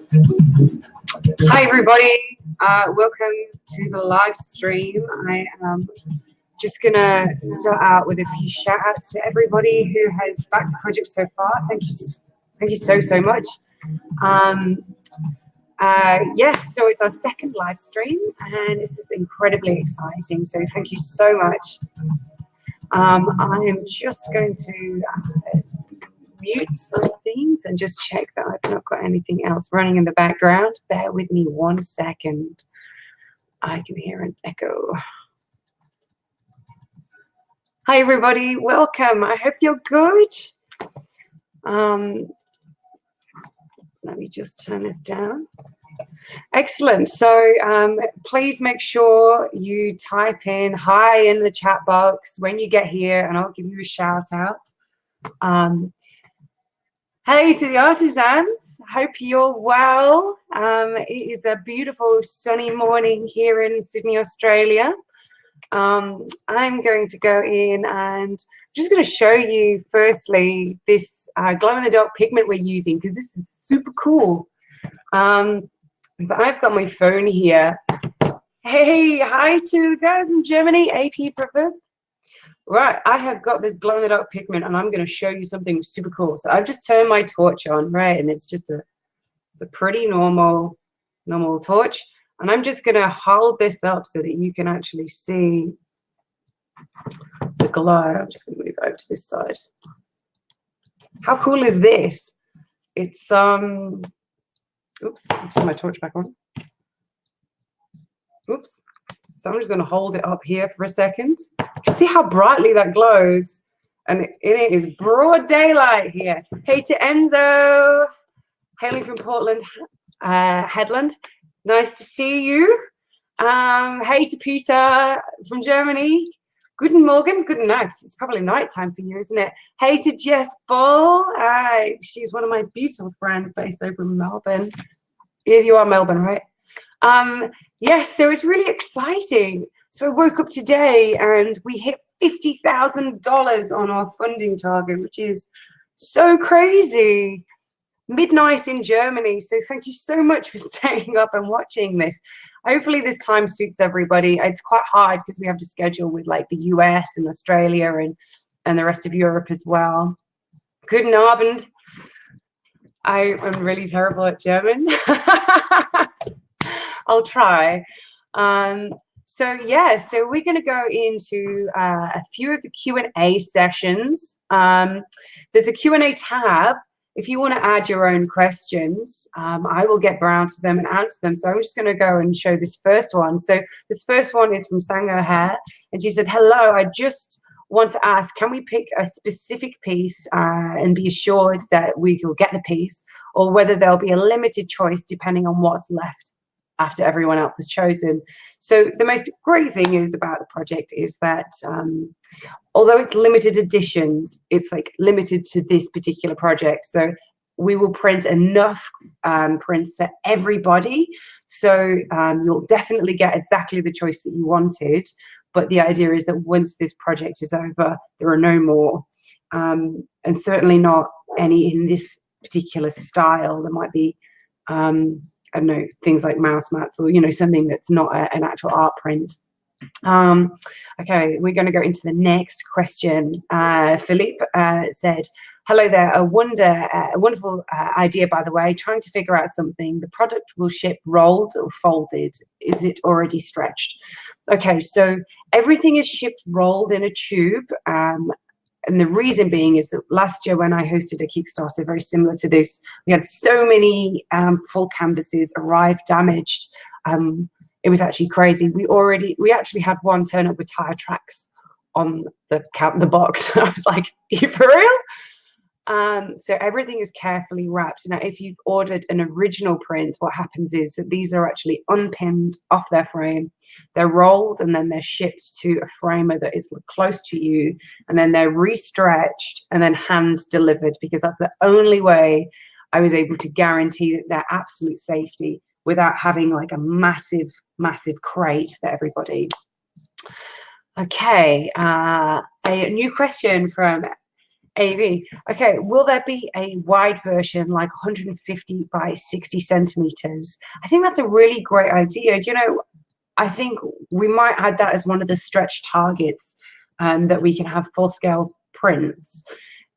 Hi everybody, welcome to the live stream. I am just gonna start out with a few shout outs to everybody who has backed the project so far. Thank you so much. Yes, so it's our second live stream and this is incredibly exciting, so thank you so much. I am just going to mute some things and just check that I've not got anything else running in the background. Bear with me 1 second. I can hear an echo. Hi everybody, welcome. I hope you're good. Let me just turn this down. Excellent. So please make sure you type in hi in the chat box when you get here and I'll give you a shout out. Hey to the artisans, hope you're well. It is a beautiful sunny morning here in Sydney, Australia. I'm going to go in and just going to show you firstly this glow-in-the-dark pigment we're using because this is super cool. So I've got my phone here. Hey, hi to the guys in Germany, AP Preferred. Right, I have got this glow-in-the-dark pigment and I'm going to show you something super cool. So I've just turned my torch on, right, and it's just it's a pretty normal torch. And I'm just going to hold this up so that you can actually see the glow. I'm just going to move over to this side. How cool is this? It's, oops, I'll turn my torch back on. Oops. So I'm just going to hold it up here for a second. See how brightly that glows? And it is broad daylight here. Hey to Enzo, hailing from Portland, Headland. Nice to see you. Hey to Peter from Germany. Guten Morgen, guten Nacht. It's probably nighttime for you, isn't it? Hey to Jess Ball. She's one of my beautiful friends based over in Melbourne. Yes, you are Melbourne, right? Yes, so it's really exciting. So I woke up today and we hit $50,000 on our funding target, which is so crazy. Midnight in Germany. So thank you so much for staying up and watching this. Hopefully this time suits everybody. It's quite hard because we have to schedule with like the US and Australia and the rest of Europe as well. Guten Abend. I am really terrible at German. I'll try. So yeah, so we're going to go into a few of the Q&A sessions. There's a Q&A tab. If you want to add your own questions, I will get round to them and answer them. So I'm just going to go and show this first one. So this first one is from Sango Hair, and she said, hello, I just want to ask, can we pick a specific piece and be assured that we will get the piece, or whether there'll be a limited choice depending on what's left after everyone else has chosen? So the most great thing is about the project is that although it's limited editions, it's like limited to this particular project. So we will print enough prints for everybody. So you'll definitely get exactly the choice that you wanted. But the idea is that once this project is over, there are no more. And certainly not any in this particular style. There might be I don't know, things like mouse mats or, you know, something that's not an actual art print. Okay, we're going to go into the next question. Philippe said, hello there, a wonderful idea, by the way, trying to figure out something. The product will ship rolled or folded. Is it already stretched? Okay, so everything is shipped rolled in a tube. And the reason being is that last year when I hosted a Kickstarter very similar to this, we had so many full canvases arrive damaged. It was actually crazy. We actually had one turn up with tire tracks on the box. I was like, are you for real? So everything is carefully wrapped. Now, if you've ordered an original print, what happens is that these are actually unpinned off their frame. They're rolled and then they're shipped to a framer that is close to you, and then they're restretched and then hand delivered, because that's the only way I was able to guarantee that their absolute safety without having like a massive crate for everybody. Okay, a new question from AV. Okay, will there be a wide version like 150 by 60 centimeters? I think that's a really great idea. You know, I think we might add that as one of the stretch targets, that we can have full scale prints.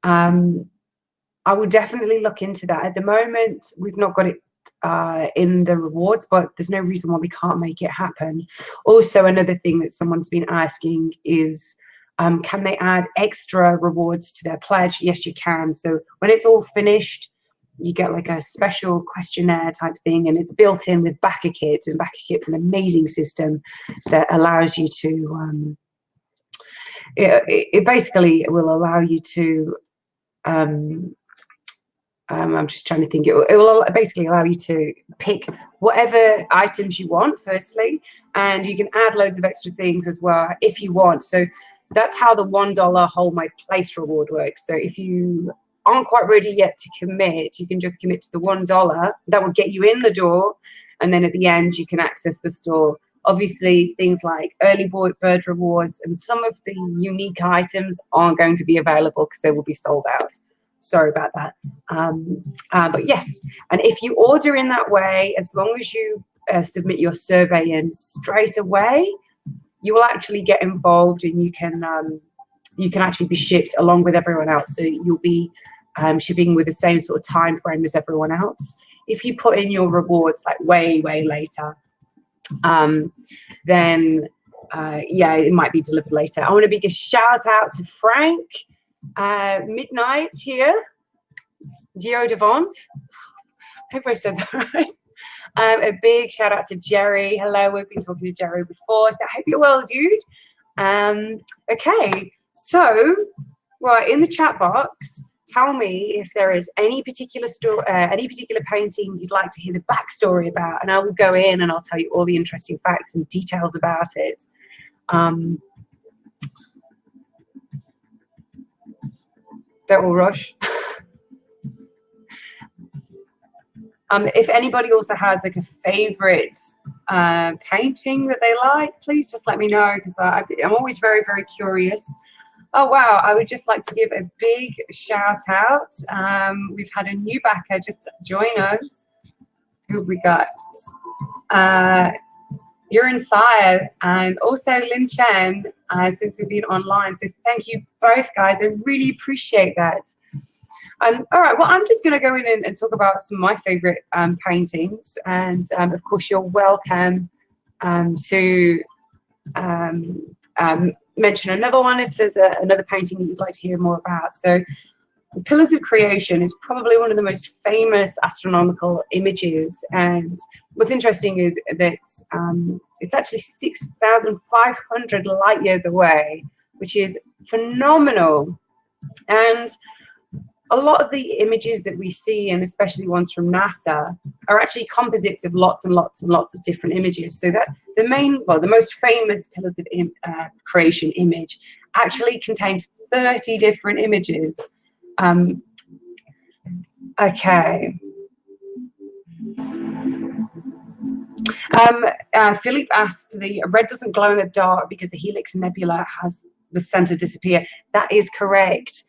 I will definitely look into that. At the moment, we've not got it in the rewards, but there's no reason why we can't make it happen. Also, another thing that someone's been asking is, can they add extra rewards to their pledge? Yes, you can. So when it's all finished, you get like a special questionnaire type thing, and it's built in with BackerKit, and BackerKit's an amazing system that allows you to, it basically will allow you to, I'm just trying to think, it will basically allow you to pick whatever items you want, firstly, and you can add loads of extra things as well if you want. So that's how the $1 hold my place reward works. So if you aren't quite ready yet to commit, you can just commit to the $1. That will get you in the door, and then at the end you can access the store. Obviously, things like early bird rewards and some of the unique items aren't going to be available because they will be sold out. Sorry about that. But yes, and if you order in that way, as long as you submit your survey in straight away, you will actually get involved, and you can actually be shipped along with everyone else. So you'll be shipping with the same sort of time frame as everyone else. If you put in your rewards like way later, then yeah, it might be delivered later. I want to give a shout out to Frank Midnight here, Gio Devant. I hope I said that right. A big shout out to Jerry. Hello, we've been talking to Jerry before, so I hope you're well, dude. Okay, so right in the chat box, tell me if there is any particular painting you'd like to hear the backstory about, and I will go in and I'll tell you all the interesting facts and details about it. Don't all rush. If anybody also has like a favorite painting that they like, please just let me know, because I'm always very curious. Oh wow, I would just like to give a big shout out. We've had a new backer just join us. Who have we got? You're in Fire, and also Lim Chen, since we've been online. So thank you both, guys. I really appreciate that. All right, well, I'm just going to go in and talk about some of my favorite paintings. And of course, you're welcome to mention another one if there's another painting that you'd like to hear more about. So Pillars of Creation is probably one of the most famous astronomical images, and what's interesting is that it's actually 6,500 light years away, which is phenomenal. And a lot of the images that we see, and especially ones from NASA, are actually composites of lots and lots and lots of different images. So that the most famous Pillars of Creation image actually contains 30 different images. Okay. Philippe asked, the red doesn't glow in the dark because the Helix Nebula has the center disappear. That is correct.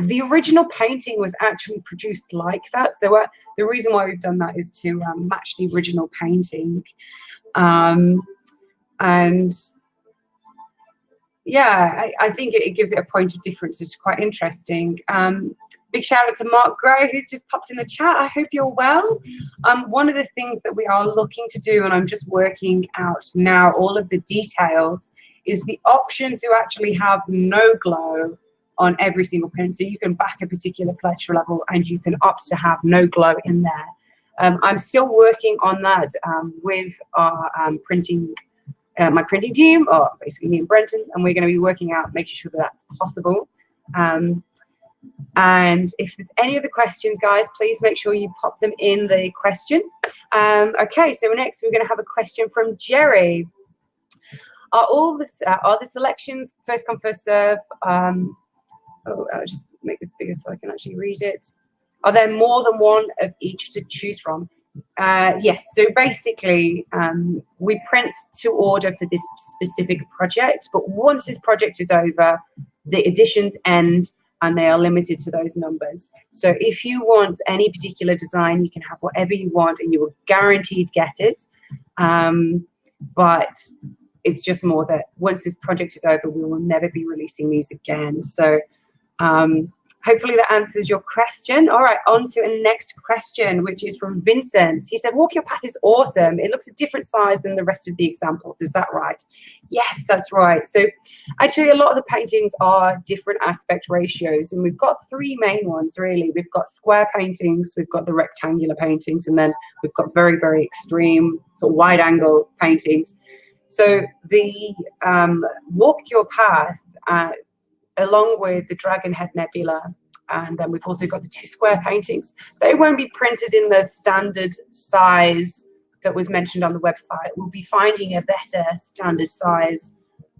The original painting was actually produced like that. So the reason why we've done that is to match the original painting. And yeah, I think it gives it a point of difference. It's quite interesting. Big shout out to Mark Gray, who's just popped in the chat. I hope you're well. One of the things that we are looking to do, and I'm just working out now all of the details, is the option to actually have no glow on every single print. So you can back a particular pledge level and you can opt to have no glow in there. I'm still working on that with our my printing team, or basically me and Brenton, and we're going to be working out, making sure that that's possible. And if there's any other questions, guys, please make sure you pop them in the question. Okay, so next we're going to have a question from Jerry. Are the selections first come, first serve? I'll just make this bigger so I can actually read it. Are there more than one of each to choose from? Yes, so basically we print to order for this specific project, but once this project is over, the editions end and they are limited to those numbers. So if you want any particular design, you can have whatever you want and you will guaranteed get it. But it's just more that once this project is over, we will never be releasing these again. So hopefully that answers your question. All right, on to a next question, which is from Vincent. He said, Walk Your Path is awesome. It looks a different size than the rest of the examples. Is that right? Yes, that's right. So actually, a lot of the paintings are different aspect ratios, and we've got three main ones, really. We've got square paintings, we've got the rectangular paintings, and then we've got very, very extreme sort of wide angle paintings. So the Walk Your Path, along with the Dragon Head Nebula, and then we've also got the two square paintings. They won't be printed in the standard size that was mentioned on the website. We'll be finding a better standard size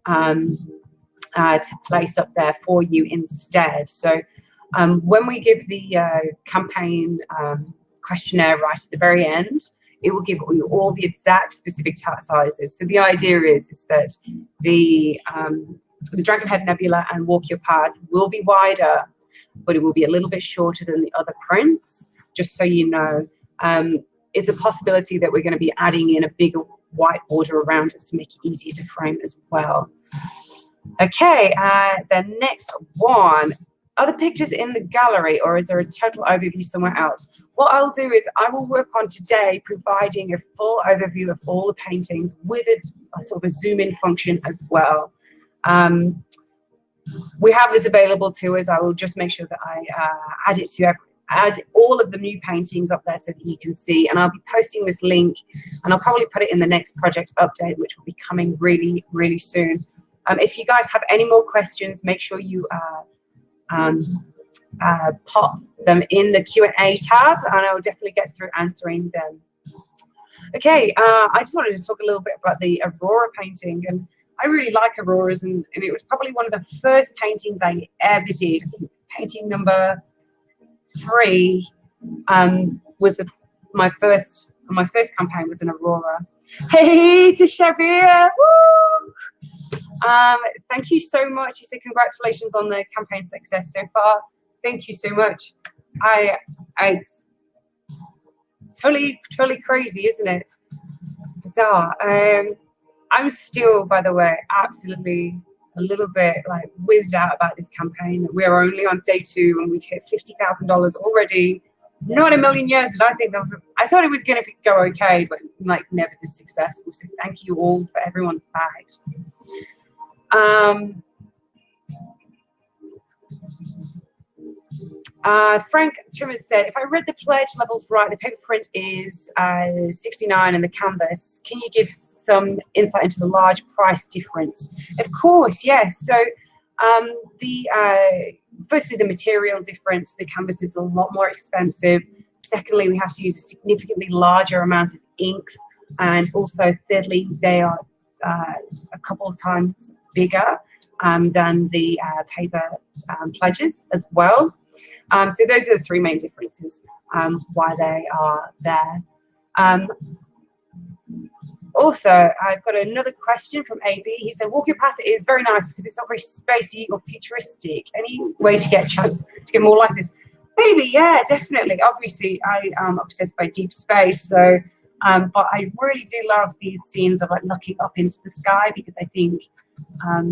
to place up there for you instead. So when we give the campaign questionnaire right at the very end, it will give you all the exact specific sizes. So the idea is that the Dragon Head Nebula and Walk Your Path will be wider, but it will be a little bit shorter than the other prints, just so you know. It's a possibility that we're going to be adding in a bigger white border around it to make it easier to frame as well. Okay, the next one. Are the pictures in the gallery, or is there a total overview somewhere else? What I'll do is I will work on today providing a full overview of all the paintings with a sort of a zoom-in function as well. We have this available to us. I will just make sure that I add all of the new paintings up there so that you can see, and I'll be posting this link, and I'll probably put it in the next project update, which will be coming really, really soon. If you guys have any more questions, make sure you pop them in the Q&A tab, and I'll definitely get through answering them. Okay, I just wanted to talk a little bit about the Aurora painting, and I really like Auroras, and it was probably one of the first paintings I ever did. I think painting number 3 was my first campaign was an Aurora. Hey, to Shabir! Woo! Thank you so much. He said congratulations on the campaign success so far. Thank you so much. It's totally crazy, isn't it? Bizarre. I'm still, by the way, absolutely a little bit like whizzed out about this campaign. We're only on day 2 and we've hit $50,000 already. Not a million years. And I thought it was going to go okay, but like never this successful. So thank you all for everyone's backed. Frank Trimmers said, if I read the pledge levels right, the paper print is 69 and the canvas. Can you give some insight into the large price difference? Of course, yes. So firstly, the material difference. The canvas is a lot more expensive. Secondly, we have to use a significantly larger amount of inks. And also, thirdly, they are a couple of times bigger than the paper pledges as well. So those are the 3 main differences why they are there. Also, I've got another question from AB. He said, Walk Your Path is very nice because it's not very spacey or futuristic. Any way to get a chance to get more like this? Maybe, yeah, definitely. Obviously, I am obsessed by deep space, so but I really do love these scenes of like looking up into the sky, because I think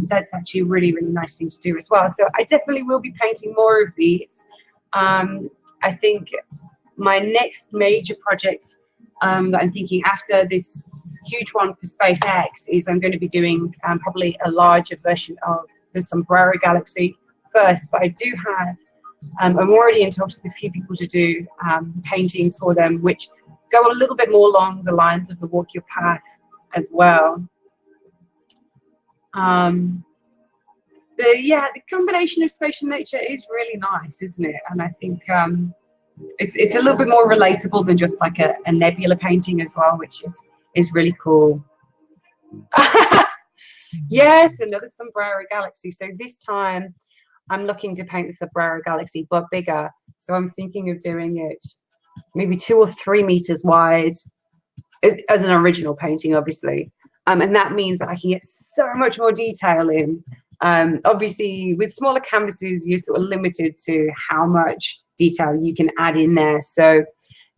that's actually a really, really nice thing to do as well. So I definitely will be painting more of these. I think my next major project that I'm thinking after this huge one for SpaceX is I'm going to be doing probably a larger version of the Sombrero Galaxy first, but I do have I'm already in talks with a few people to do paintings for them which go a little bit more along the lines of the Walk Your Path as well. Yeah, the combination of space and nature is really nice, isn't it? And I think it's a little bit more relatable than just like a nebula painting as well, which is really cool. Yes, another Sombrero Galaxy. So this time I'm looking to paint the Sombrero Galaxy, but bigger. So I'm thinking of doing it maybe 2 or 3 meters wide as an original painting, obviously. And that means that I can get so much more detail in Obviously, with smaller canvases, you're sort of limited to how much detail you can add in there. So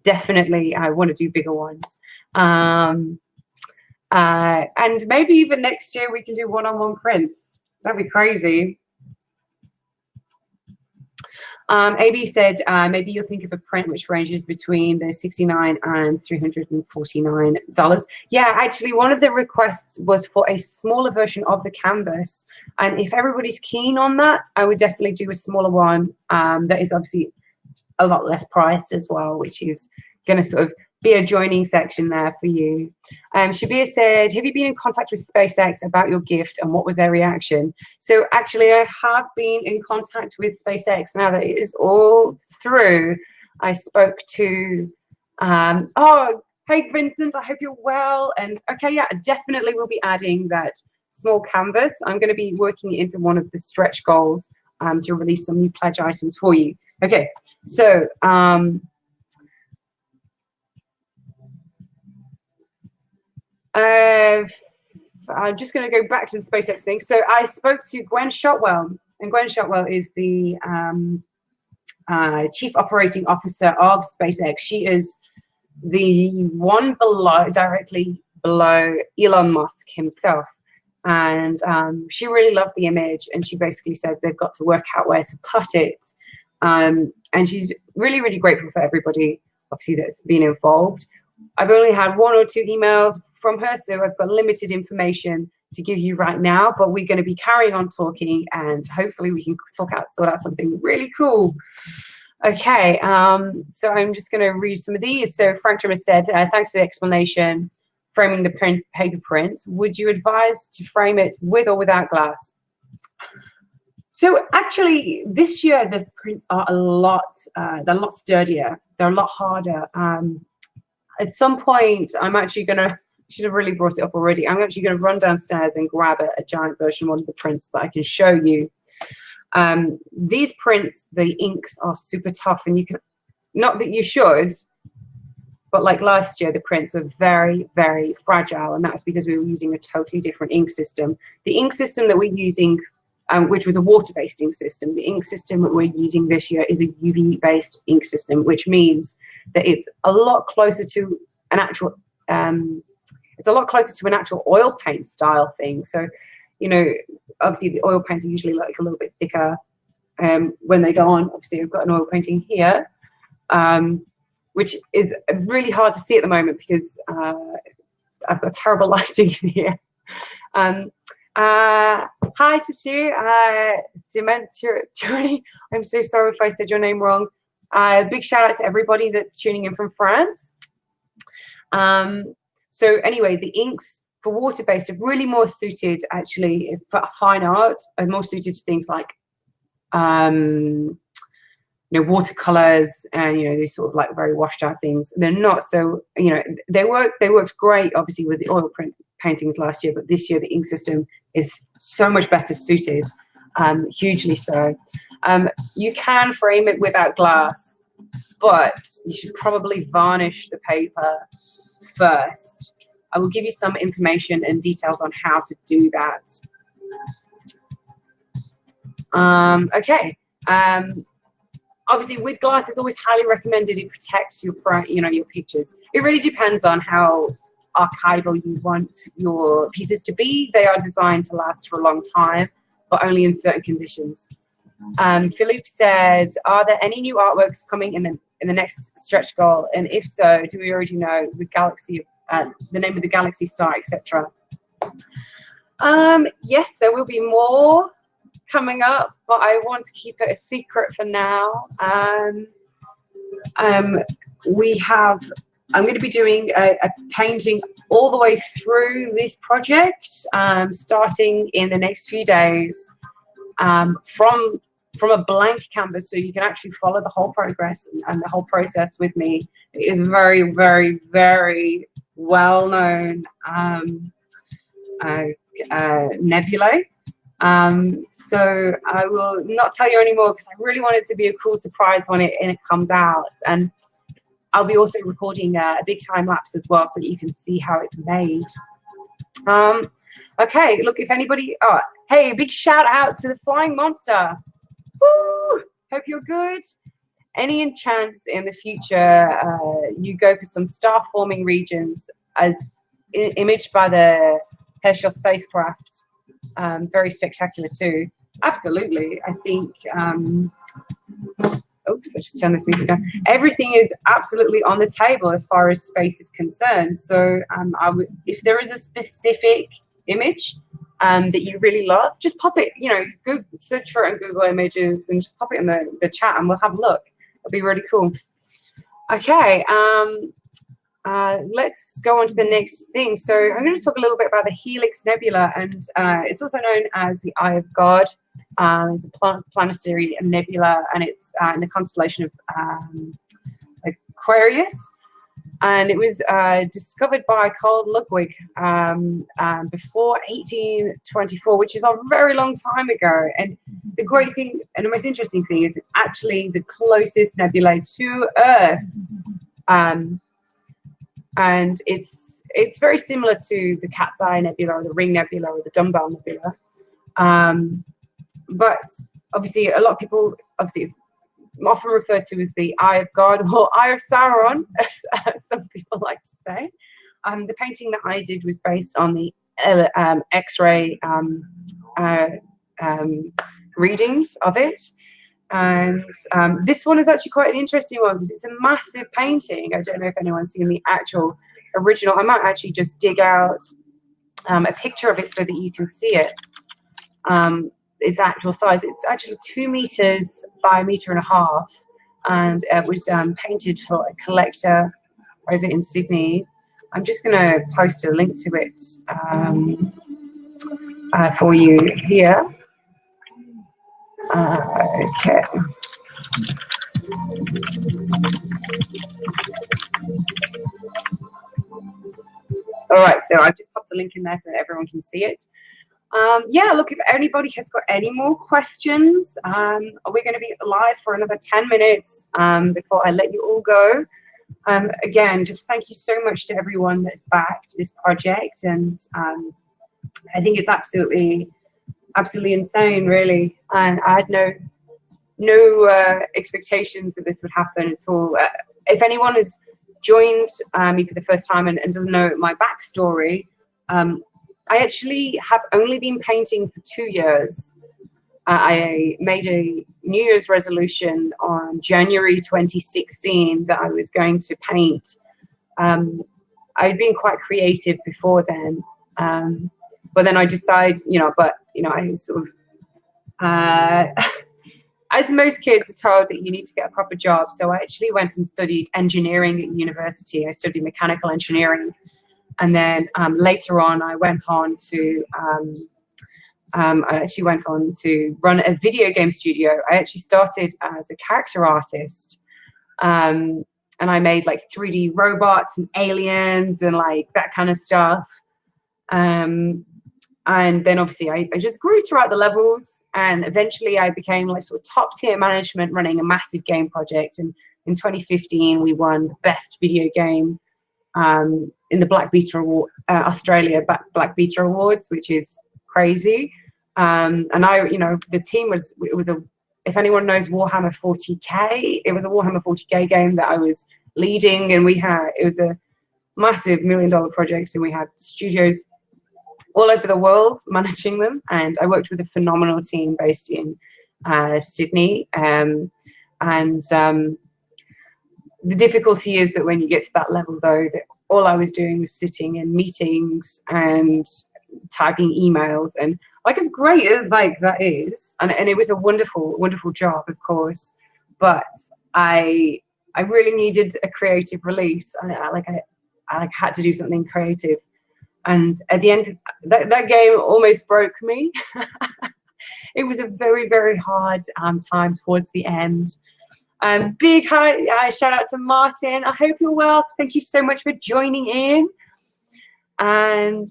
definitely, I want to do bigger ones. And maybe even next year we can do one-on-one prints. That'd be crazy. AB said, maybe you'll think of a print which ranges between the $69 and $349. Yeah, actually, one of the requests was for a smaller version of the canvas. And if everybody's keen on that, I would definitely do a smaller one that is obviously a lot less priced as well, which is going to sort of be a joining section there for you. Shabir said, have you been in contact with SpaceX about your gift and what was their reaction? So actually I have been in contact with SpaceX now that it is all through. I spoke to, oh, hey Vincent, I hope you're well. And okay, yeah, definitely we'll be adding that small canvas. I'm going to be working into one of the stretch goals to release some new pledge items for you. Okay, so I'm just going to go back to the SpaceX thing. So I spoke to Gwen Shotwell, and Gwen Shotwell is the Chief Operating Officer of SpaceX. She is the one directly below Elon Musk himself. And she really loved the image, and she basically said they've got to work out where to put it. And she's really, really grateful for everybody, obviously, that's been involved. I've only had 1 or 2 emails from her, so I've got limited information to give you right now, but we're going to be carrying on talking, and hopefully we can sort out something really cool. Okay, so I'm just going to read some of these. So Frank Trimmer said, thanks for the explanation, framing the paper print. Would you advise to frame it with or without glass? So actually, this year the prints are they're a lot sturdier, they're a lot harder. At some point, I'm actually gonna, should have really brought it up already. I'm actually gonna run downstairs and grab a giant version of one of the prints that I can show you. These prints, the inks are super tough, and you can, not that you should, but like last year, the prints were very, very fragile, and that's because we were using a totally different ink system. The ink system that we're using, which was a water-based ink system, the ink system that we're using this year is a UV-based ink system, which means that it's a lot closer to an actual, oil paint style thing. So, you know, obviously the oil paints are usually like a little bit thicker when they go on. Obviously, I've got an oil painting here, which is really hard to see at the moment because I've got terrible lighting in here. Hi to Sue, Cement, I'm so sorry if I said your name wrong. Big shout out to everybody that's tuning in from France. So anyway, the inks for water-based are really more suited, actually, for fine art, are more suited to things like, you know, watercolors and, you know, these sort of like very washed out things. They're not so, you know, they worked great, obviously, with the oil paintings last year, but this year the ink system is so much better suited, hugely so. You can frame it without glass, but you should probably varnish the paper first. I will give you some information and details on how to do that. Okay. Obviously, with glass, it's always highly recommended. It protects your, you know, your pictures. It really depends on how archival you want your pieces to be. They are designed to last for a long time, but only in certain conditions. Philippe said, "Are there any new artworks coming in the next stretch goal? And if so, do we already know the galaxy, the name of the galaxy star, etc.?" Yes, there will be more coming up, but I want to keep it a secret for now. I'm going to be doing a painting all the way through this project, starting in the next few days, from a blank canvas, so you can actually follow the whole progress and the whole process with me. It is very, very, very well-known nebulae. So I will not tell you anymore because I really want it to be a cool surprise when it comes out. And I'll be also recording a big time lapse as well, so that you can see how it's made. Okay, look, if anybody, Hey, big shout out to the Flying Monster. Woo! Hope you're good. Any chance in the future you go for some star-forming regions as imaged by the Herschel spacecraft? Very spectacular too. Absolutely. I think oops, I just turned this music down. Everything is absolutely on the table as far as space is concerned. So if there is a specific image that you really love, just pop it, Google, search for it on Google Images and just pop it in the chat and we'll have a look. It'll be really cool. Okay, let's go on to the next thing. So I'm going to talk a little bit about the Helix Nebula, and it's also known as the Eye of God. It's a planetary nebula, and it's in the constellation of Aquarius. And it was discovered by Carl Ludwig before 1824, which is a very long time ago. And the great thing and the most interesting thing is it's actually the closest nebula to Earth. And it's very similar to the Cat's Eye Nebula or the Ring Nebula or the Dumbbell Nebula. But obviously, a lot of people, it's often referred to as the Eye of God or Eye of Sauron, as some people like to say. The painting that I did was based on the X-ray readings of it. And this one is actually quite an interesting one because it's a massive painting. I don't know if anyone's seen the actual original. I might actually just dig out a picture of it so that you can see it. Its actual size. It's actually 2 meters by 1.5 meters, and it was painted for a collector over in Sydney. I'm just going to post a link to it for you here. Okay. All right, so I've just popped a link in there so everyone can see it. Yeah, look, if anybody has got any more questions, we're going to be live for another 10 minutes before I let you all go. Again, just thank you so much to everyone that's backed this project, and I think it's absolutely insane, really. And I had no expectations that this would happen at all. If anyone has joined me for the first time and doesn't know my backstory, I actually have only been painting for 2 years. I made a New Year's resolution on January 2016 that I was going to paint. I'd been quite creative before then, but then I decided, I sort of, as most kids are told that you need to get a proper job. So I actually went and studied engineering at university. I studied mechanical engineering. And then later on, I went on to, I actually went on to run a video game studio. I actually started as a character artist. And I made like 3D robots and aliens and like that kind of stuff. And then obviously I just grew throughout the levels, and eventually I became like sort of top tier management running a massive game project. And in 2015, we won Best Video Game in the Black Beta Award, Australia Black Beta Awards, which is crazy. And the team if anyone knows Warhammer 40K, it was a Warhammer 40K game that I was leading, and it was a massive $1 million project, and we had studios all over the world managing them, and I worked with a phenomenal team based in Sydney. The difficulty is that when you get to that level, though, that all I was doing was sitting in meetings and typing emails, and like as great as like that is, and it was a wonderful, wonderful job, of course, but I really needed a creative release. I had to do something creative, and at the end, that game almost broke me. It was a very, very hard time towards the end. Big hi, shout out to Martin. I hope you're well. Thank you so much for joining in. And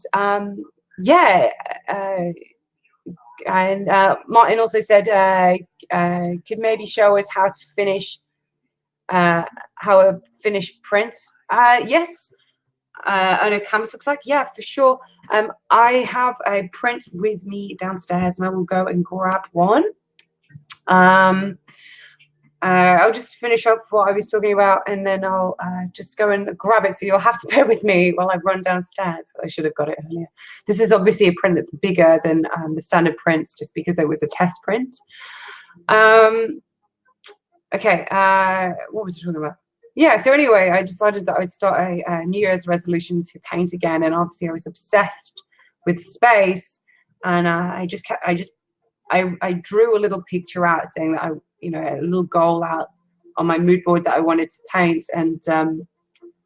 Martin also said, could maybe show us how to finish, how a finished print. Yes, and a canvas looks like. Yeah, for sure. I have a print with me downstairs, and I will go and grab one. I'll just finish up what I was talking about, and then I'll just go and grab it. So you'll have to bear with me while I run downstairs. I should have got it earlier. This is obviously a print that's bigger than the standard prints, just because it was a test print. Okay, what was I talking about? Yeah, so anyway, I decided that I'd start a New Year's resolution to paint again, and obviously I was obsessed with space, and I drew a little picture out saying that a little goal out on my mood board that I wanted to paint, and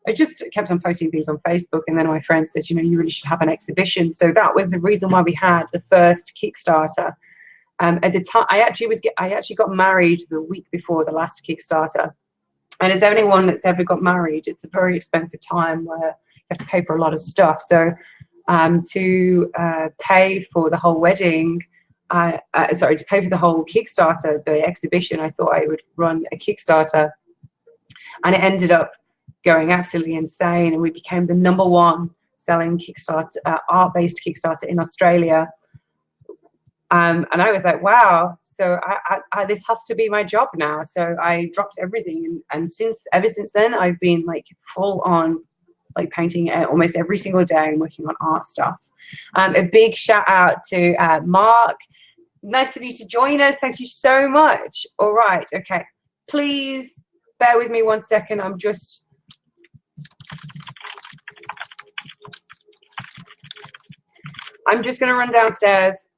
I just kept on posting things on Facebook, and then my friend said, you really should have an exhibition. So that was the reason why we had the first Kickstarter. At the time, I actually got married the week before the last Kickstarter. And as anyone that's ever got married, it's a very expensive time where you have to pay for a lot of stuff. So to pay for the whole wedding, to pay for the whole Kickstarter, the exhibition, I thought I would run a Kickstarter. And it ended up going absolutely insane. And we became the #1 selling Kickstarter, art-based Kickstarter in Australia. And I was like, wow, so this has to be my job now. So I dropped everything. And ever since then, I've been like full on like painting almost every single day and working on art stuff. A big shout out to Mark. Nice of you to join us. Thank you so much. All right. Okay. Please bear with me 1 second. I'm just going to run downstairs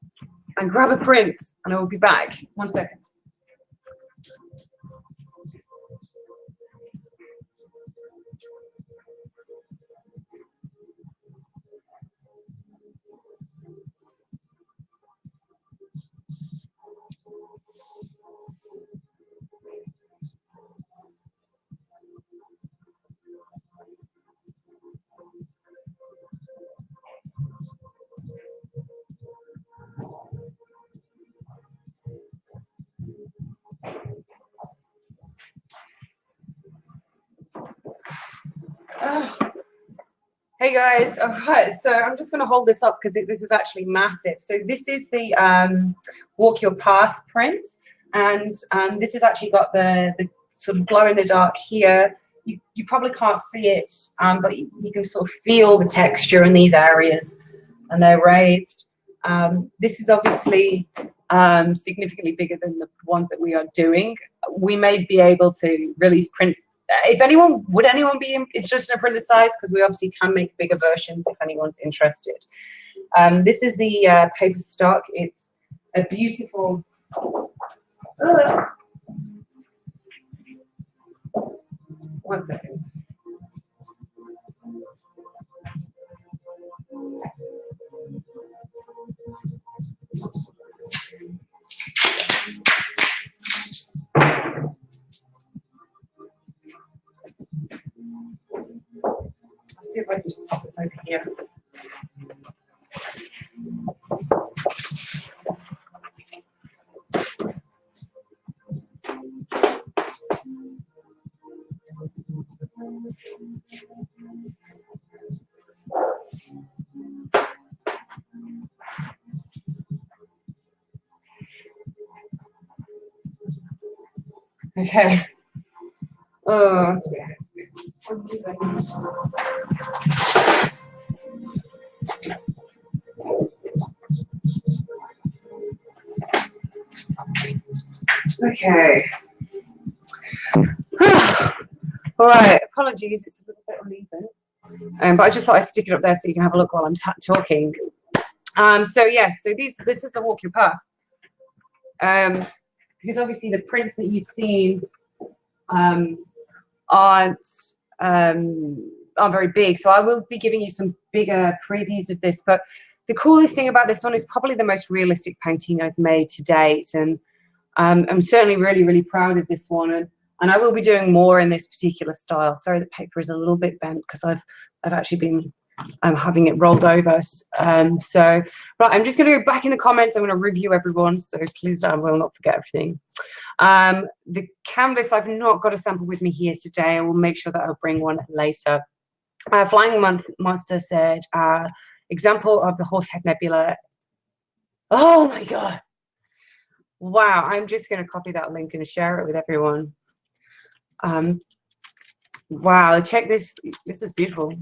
and grab a print, and I will be back. 1 second. Hey guys, all right, so I'm just going to hold this up because this is actually massive. So this is the Walk Your Path print, and this has actually got the sort of glow in the dark here. You probably can't see it, but you can sort of feel the texture in these areas, and they're raised. This is obviously significantly bigger than the ones that we are doing. We may be able to release prints. Would anyone be interested in a print this size? Because we obviously can make bigger versions if anyone's interested. This is the paper stock. It's a beautiful. One second. Let's see if I can just pop this over here. Okay. Oh, that's weird. Okay. All right. Apologies, it's a little bit uneven, but I just thought I'd stick it up there so you can have a look while I'm talking. So yes, so this is the Walk Your Path. Because obviously the prints that you've seen aren't very big, so I will be giving you some bigger previews of this. But the coolest thing about this one is probably the most realistic painting I've made to date, and I'm certainly really proud of this one, and I will be doing more in this particular style. Sorry, the paper is a little bit bent because I've actually been having it rolled over. So right, I'm just going to go back in the comments. I'm going to review everyone, so please I will not forget everything. The canvas, I've not got a sample with me here today. I will make sure that I'll bring one later. Flying Monster said, example of the Horsehead Nebula. Oh my God. Wow. I'm just going to copy that link and share it with everyone. Wow. Check this. This is beautiful.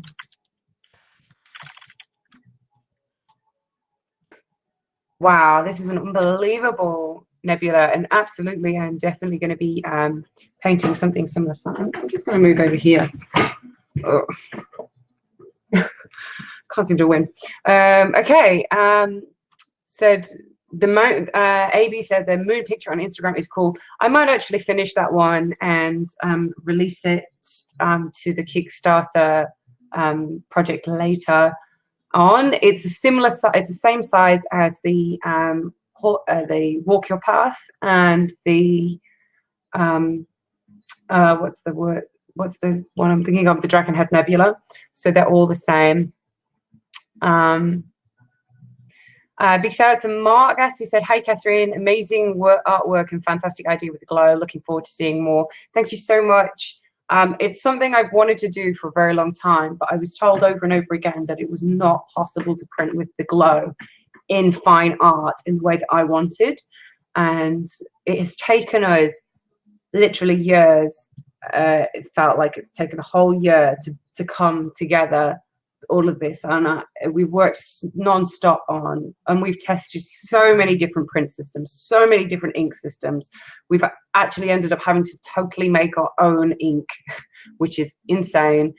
Wow. This is an unbelievable nebula. And absolutely, I'm definitely going to be painting something similar. So I'm just going to move over here. Oh. Can't seem to win. Okay. Said the moon. AB said the moon picture on Instagram is cool. I might actually finish that one and release it to the Kickstarter project later on. It's a similar. It's the same size as the Walk Your Path and the what's the word? What's the one I'm thinking of? The Dragonhead Nebula. So they're all the same. Big shout out to Mark S, who said, "Hey Catherine, amazing artwork and fantastic idea with the glow. Looking forward to seeing more." Thank you so much. It's something I've wanted to do for a very long time, but I was told over and over again that it was not possible to print with the glow in fine art in the way that I wanted. And it has taken us literally years. It felt like it's taken a whole year to come together, all of this, and we've worked non-stop on, and we've tested so many different print systems, so many different ink systems. We've actually ended up having to totally make our own ink, which is insane.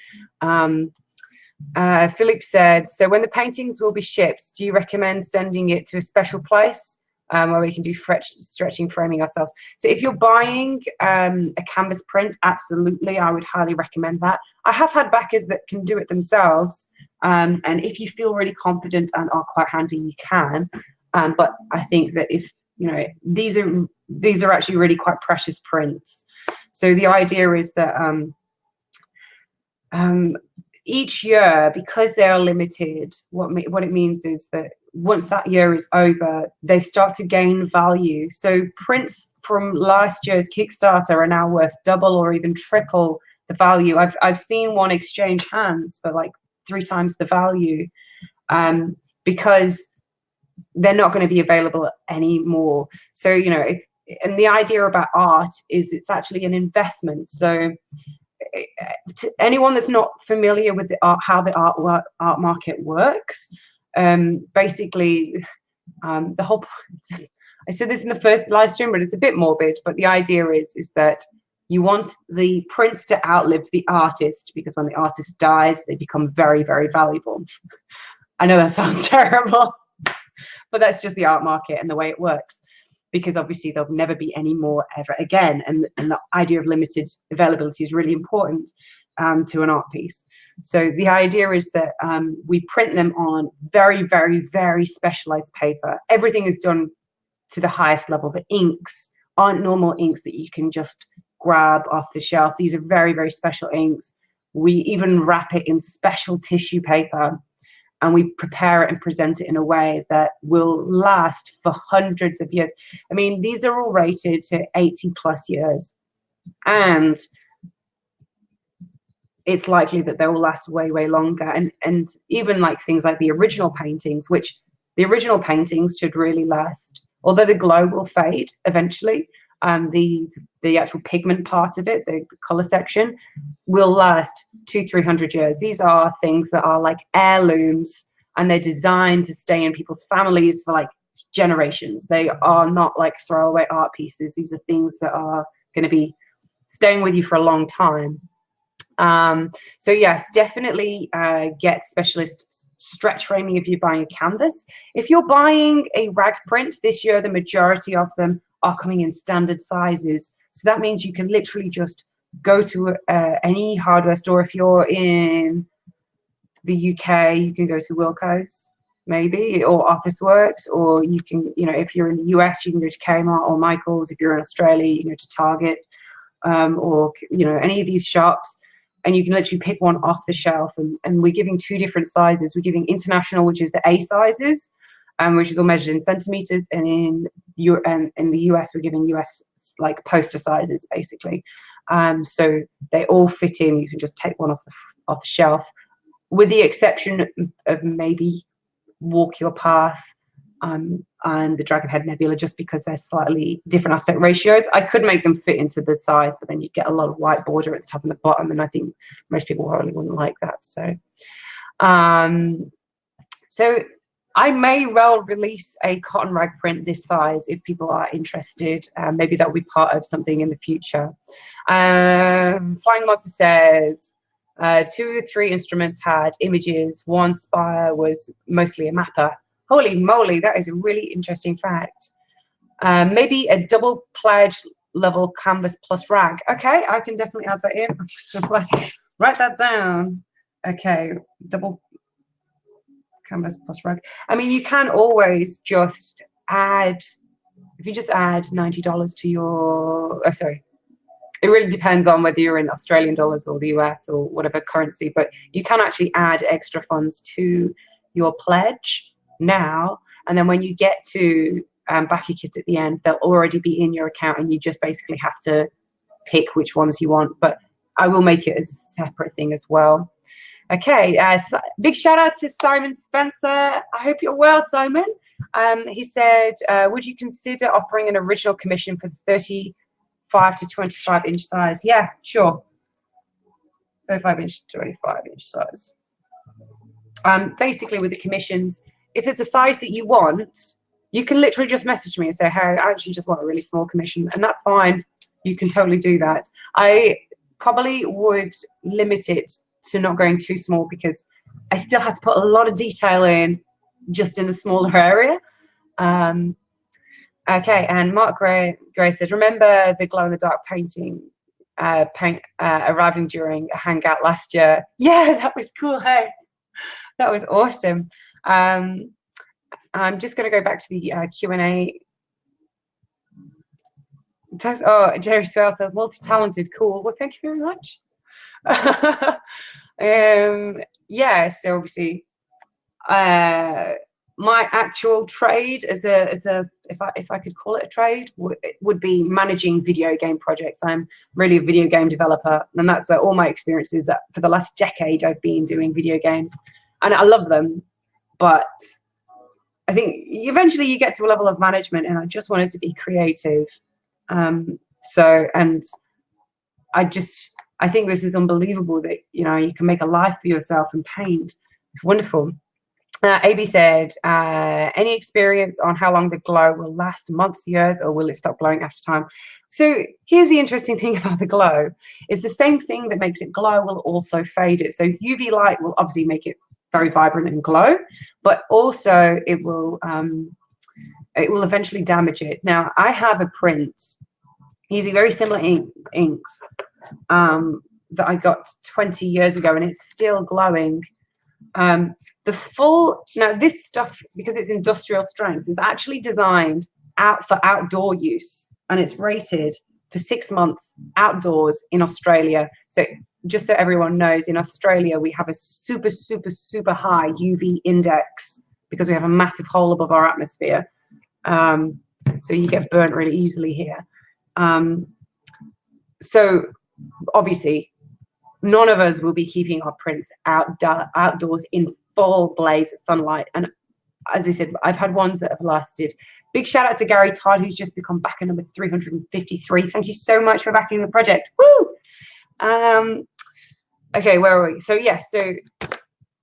Philip said, so when the paintings will be shipped, do you recommend sending it to a special place where we can do stretching framing ourselves? So if you're buying a canvas print, absolutely, I would highly recommend that. I have had backers that can do it themselves, and if you feel really confident and are quite handy, you can. But I think that if you know, these are actually really quite precious prints. So the idea is that each year, because they are limited, what it means is that once that year is over, they start to gain value. So prints from last year's Kickstarter are now worth double or even triple the value. I've seen one exchange hands for like 3 times the value, because they're not going to be available anymore. So, you know, and the idea about art is it's actually an investment. So to anyone that's not familiar with the how the art market works, basically, the whole, I said this in the first live stream, but it's a bit morbid, but the idea is that you want the prints to outlive the artist, because when the artist dies, they become very, very valuable. I know that sounds terrible, but that's just the art market and the way it works, because obviously there'll never be any more ever again. And the idea of limited availability is really important to an art piece. So the idea is that we print them on very, very, very specialized paper. Everything is done to the highest level. The inks aren't normal inks that you can just grab off the shelf. These are very, very special inks. We even wrap it in special tissue paper, and we prepare it and present it in a way that will last for hundreds of years. I mean, these are all rated to 80 plus years, and it's likely that they will last way, way longer. And even like things like the original paintings, which the original paintings should really last, although the glow will fade eventually. The actual pigment part of it, the color section, will last 200-300 years. These are things that are like heirlooms, and they're designed to stay in people's families for like generations. They are not like throwaway art pieces. These are things that are going to be staying with you for a long time. So yes, definitely get specialist stretch framing if you're buying a canvas. If you're buying a rag print, this year the majority of them are coming in standard sizes. So that means you can literally just go to any hardware store. If you're in the UK, you can go to Wilko's maybe, or Officeworks, or you can, you know, if you're in the US, you can go to Kmart or Michael's. If you're in Australia, you can go to Target, or, you know, any of these shops, and you can literally pick one off the shelf. And we're giving 2 different sizes. We're giving international, which is the A sizes, which is all measured in centimeters, and in the US, we're giving US like poster sizes, basically. So they all fit in. You can just take one off the shelf. with the exception of maybe Walk Your Path and the Dragonhead Nebula, just because they're slightly different aspect ratios. I could make them fit into the size, but then you'd get a lot of white border at the top and the bottom, and I think most people probably wouldn't like that. So I may well release a cotton rag print this size if people are interested. Maybe that will be part of something in the future. Flying Monster says 2 or 3 instruments had images. One spire was mostly a mapper. Holy moly, that is a really interesting fact. Maybe a double pledge level canvas plus rag. Okay, I can definitely add that in. I'm just gonna write that down. Okay, double canvas plus rag. I mean, you can always just add, if you just add $90 to your, oh, sorry, it really depends on whether you're in Australian dollars or the US or whatever currency, but you can actually add extra funds to your pledge now, and then when you get to back your kit at the end, they'll already be in your account, and you just basically have to pick which ones you want. But I will make it as a separate thing as well. Okay, big shout out to Simon Spencer. I hope you're well, Simon. He said, would you consider offering an original commission for the 35 to 25 inch size? Yeah, sure. 35 inch to 25 inch size. Basically, with the commissions, if it's a size that you want, you can literally just message me and say, hey, I actually just want a really small commission, and that's fine. You can totally do that. I probably would limit it to not going too small, because I still have to put a lot of detail in just in a smaller area. Okay, and Mark Gray said, remember the glow-in-the-dark painting arriving during a hangout last year? Yeah, that was cool, hey? That was awesome. I'm just going to go back to the Q&A. Oh, Jerry Swell says, multi-talented, cool. Well, thank you very much. Yeah, so obviously, my actual trade as a if I could call it a trade would be managing video game projects. I'm really a video game developer, and that's where all my experience is. That for the last decade I've been doing video games, and I love them, but I think eventually you get to a level of management, and I just wanted to be creative. So, and I think this is unbelievable that, you know, you can make a life for yourself and paint. It's wonderful. AB said, any experience on how long the glow will last? Months, years, or will it stop glowing after time? So here's the interesting thing about the glow. It's the same thing that makes it glow will also fade it. So UV light will obviously make it very vibrant and glow, but also it will eventually damage it. Now, I have a print using very similar inks that I got 20 years ago, and it's still glowing. Now this stuff, because it's industrial strength, is actually designed for outdoor use, and it's rated for 6 months outdoors in Australia. So just so everyone knows, in Australia we have a super, super, super high UV index because we have a massive hole above our atmosphere. So you get burnt really easily here. So obviously none of us will be keeping our prints outdoors in full blaze of sunlight. And as I said, I've had ones that have lasted. Big shout out to Gary Todd, who's just become backer number 353. Thank you so much for backing the project. Woo! Okay, where are we? So yeah, so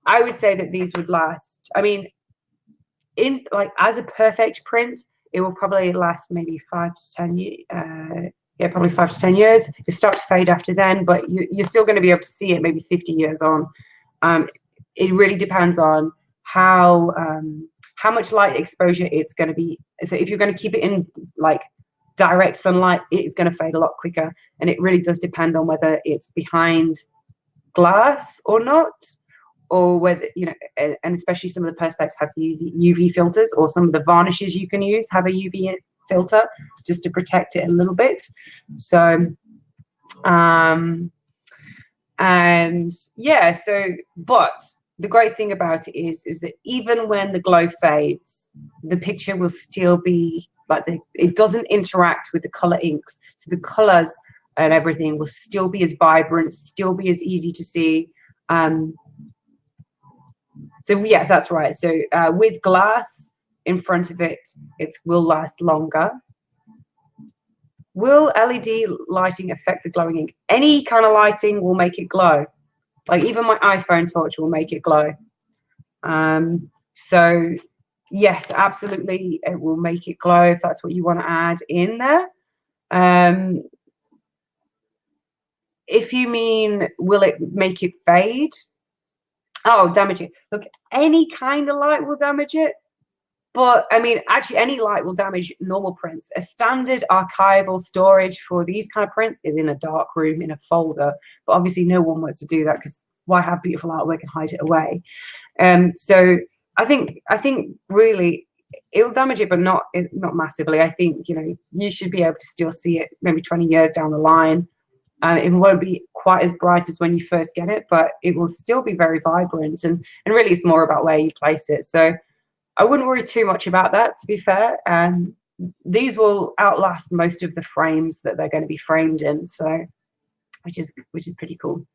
I would say that these would last. I mean, in like as a perfect print, it will probably last maybe 5 to 10 years. Yeah, probably 5 to 10 years. It start to fade after then, but you're still going to be able to see it maybe 50 years on. It really depends on how much light exposure it's going to be. So if you're going to keep it in like direct sunlight, it's going to fade a lot quicker. And it really does depend on whether it's behind glass or not, or whether, you know, and especially some of the perspex have to use UV filters, or some of the varnishes you can use have a UV filter just to protect it a little bit. So and yeah, so but the great thing about it is that even when the glow fades, the picture will still be like it doesn't interact with the color inks, so the colors and everything will still be as vibrant, still be as easy to see. So yeah, that's right. So with glass in front of it, it will last longer. Will LED lighting affect the glowing ink? Any kind of lighting will make it glow. Like even my iPhone torch will make it glow. So yes, absolutely, it will make it glow if that's what you want to add in there. If you mean, will it make it fade? Oh, damage it. Look, any kind of light will damage it. But I mean, actually, any light will damage normal prints. A standard archival storage for these kind of prints is in a dark room in a folder. But obviously, no one wants to do that because why have beautiful artwork and hide it away? So I think really it'll damage it, but not massively. I think you should be able to still see it maybe 20 years down the line. It won't be quite as bright as when you first get it, but it will still be very vibrant. And really, it's more about where you place it. So I wouldn't worry too much about that, to be fair. These will outlast most of the frames that they're going to be framed in, so which is pretty cool.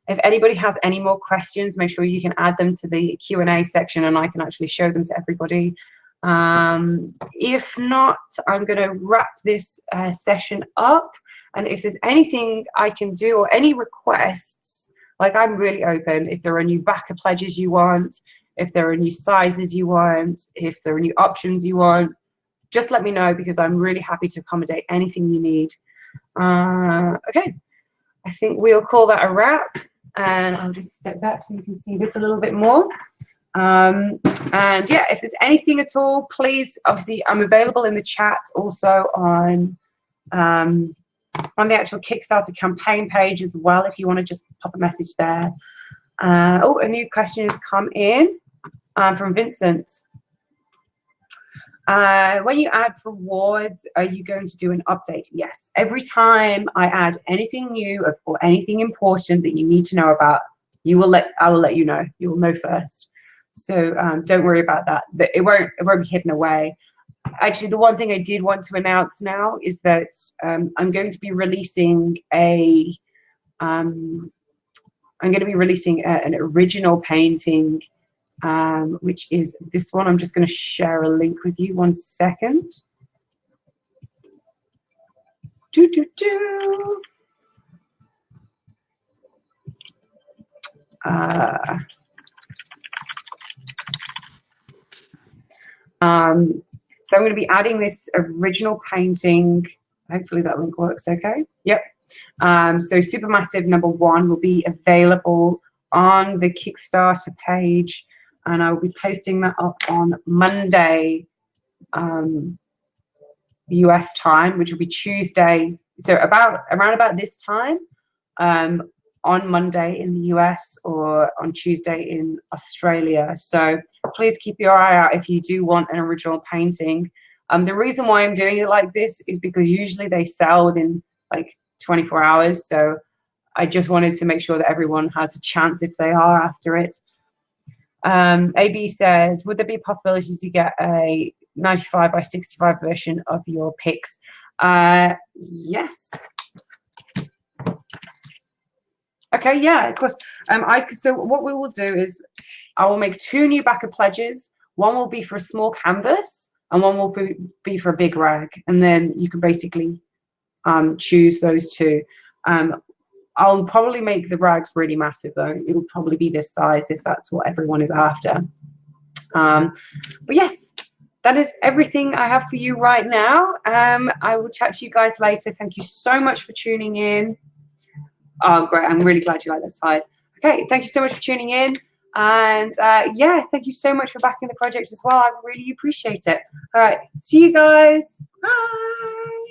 If anybody has any more questions, make sure you can add them to the Q&A section, and I can actually show them to everybody. If not, I'm going to wrap this session up. And if there's anything I can do or any requests, like I'm really open. If there are new backer pledges you want, if there are new sizes you want, if there are new options you want, just let me know, because I'm really happy to accommodate anything you need. Okay, I think we'll call that a wrap, and I'll just step back so you can see this a little bit more. And yeah, if there's anything at all, please, obviously I'm available in the chat, also on the actual Kickstarter campaign page as well, if you want to just pop a message there. Oh, a new question has come in from Vincent. When you add rewards, are you going to do an update? Yes. Every time I add anything new or anything important that you need to know about, I will let you know. You will know first. So don't worry about that. It won't be hidden away. Actually, the one thing I did want to announce now is that I'm going to be releasing an original painting, which is this one. I'm just going to share a link with you. 1 second. So I'm going to be adding this original painting. Hopefully that link works okay. Yep. So Supermassive #1 will be available on the Kickstarter page, and I will be posting that up on Monday US time, which will be Tuesday. So around about this time on Monday in the US, or on Tuesday in Australia. So please keep your eye out if you do want an original painting. The reason why I'm doing it like this is because usually they sell within like 24 hours. So I just wanted to make sure that everyone has a chance if they are after it. AB said, would there be possibilities to get a 95 by 65 version of your pics? Yes. Okay, yeah, of course. So what we will do is I will make 2 new backer pledges. One will be for a small canvas, and one will be for a big rag. And then you can basically choose those 2. I'll probably make the rags really massive, though. It will probably be this size if that's what everyone is after. But yes, that is everything I have for you right now. I will chat to you guys later. Thank you so much for tuning in. Oh, great. I'm really glad you like that size. Okay, thank you so much for tuning in. And yeah, thank you so much for backing the project as well. I really appreciate it. All right, see you guys. Bye.